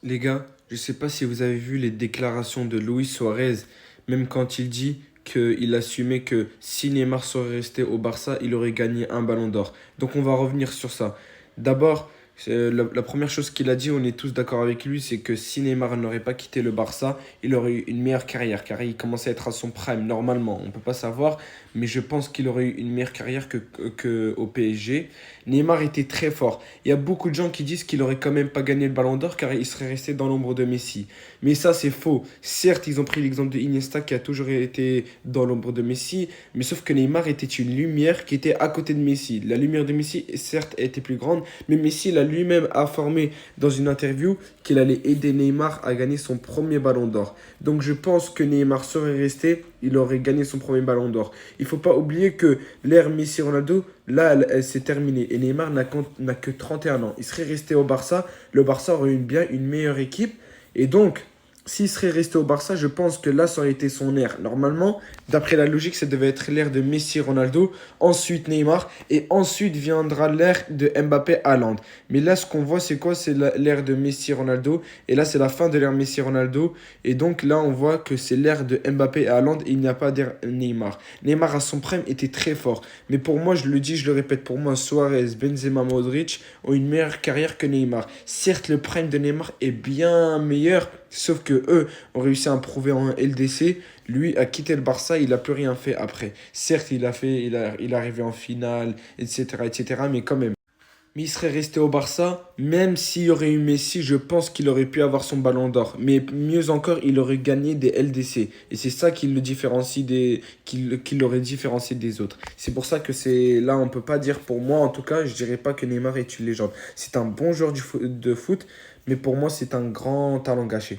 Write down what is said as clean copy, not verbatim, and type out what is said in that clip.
Les gars, je sais pas si vous avez vu les déclarations de Luis Suarez, même quand il dit qu'il assumait que si Neymar serait resté au Barça, il aurait gagné un ballon d'or. Donc on va revenir sur ça. D'abord, la première chose qu'il a dit, on est tous d'accord avec lui, c'est que si Neymar n'aurait pas quitté le Barça, il aurait eu une meilleure carrière, car il commençait à être à son prime normalement. On ne peut pas savoir, mais je pense qu'il aurait eu une meilleure carrière que au PSG. Neymar était très fort. Il y a beaucoup de gens qui disent qu'il aurait quand même pas gagné le Ballon d'Or car il serait resté dans l'ombre de Messi. Mais ça, c'est faux. Certes, ils ont pris l'exemple de Iniesta qui a toujours été dans l'ombre de Messi, mais sauf que Neymar était une lumière qui était à côté de Messi. La lumière de Messi, certes, était plus grande, mais Messi l'a lui-même affirmé dans une interview qu'il allait aider Neymar à gagner son premier Ballon d'Or. Donc je pense que Neymar serait resté, il aurait gagné son premier Ballon d'Or. Il ne faut pas oublier que l'ère Messi-Ronaldo, là, elle s'est terminée. Et Neymar n'a que 31 ans. Il serait resté au Barça, le Barça aurait eu bien une meilleure équipe. Et donc, s'il serait resté au Barça, je pense que là, ça aurait été son ère. Normalement, d'après la logique, ça devait être l'ère de Messi-Ronaldo, ensuite Neymar, et ensuite viendra l'ère de Mbappé-Haaland. Mais là, ce qu'on voit, c'est quoi? C'est l'ère de Messi-Ronaldo. Et là, c'est la fin de l'ère Messi-Ronaldo. Et donc là, on voit que c'est l'ère de Mbappé et Haaland et il n'y a pas d'ère Neymar. Neymar, à son prime, était très fort. Mais pour moi, je le dis, je le répète, pour moi, Suarez, Benzema, Modric ont une meilleure carrière que Neymar. Certes, le prime de Neymar est bien meilleur, sauf que eux ont réussi à prouver en LDC. Lui a quitté le Barça, il n'a plus rien fait après. Certes, il est arrivé en finale, etc., etc., mais quand même. Mais il serait resté au Barça, même s'il y aurait eu Messi, je pense qu'il aurait pu avoir son ballon d'or. Mais mieux encore, il aurait gagné des LDC. Et c'est ça qui le différencie qui l'aurait différencié des autres. C'est pour ça que c'est là, on peut pas dire, pour moi en tout cas, je dirais pas que Neymar est une légende. C'est un bon joueur de foot, mais pour moi, c'est un grand talent gâché.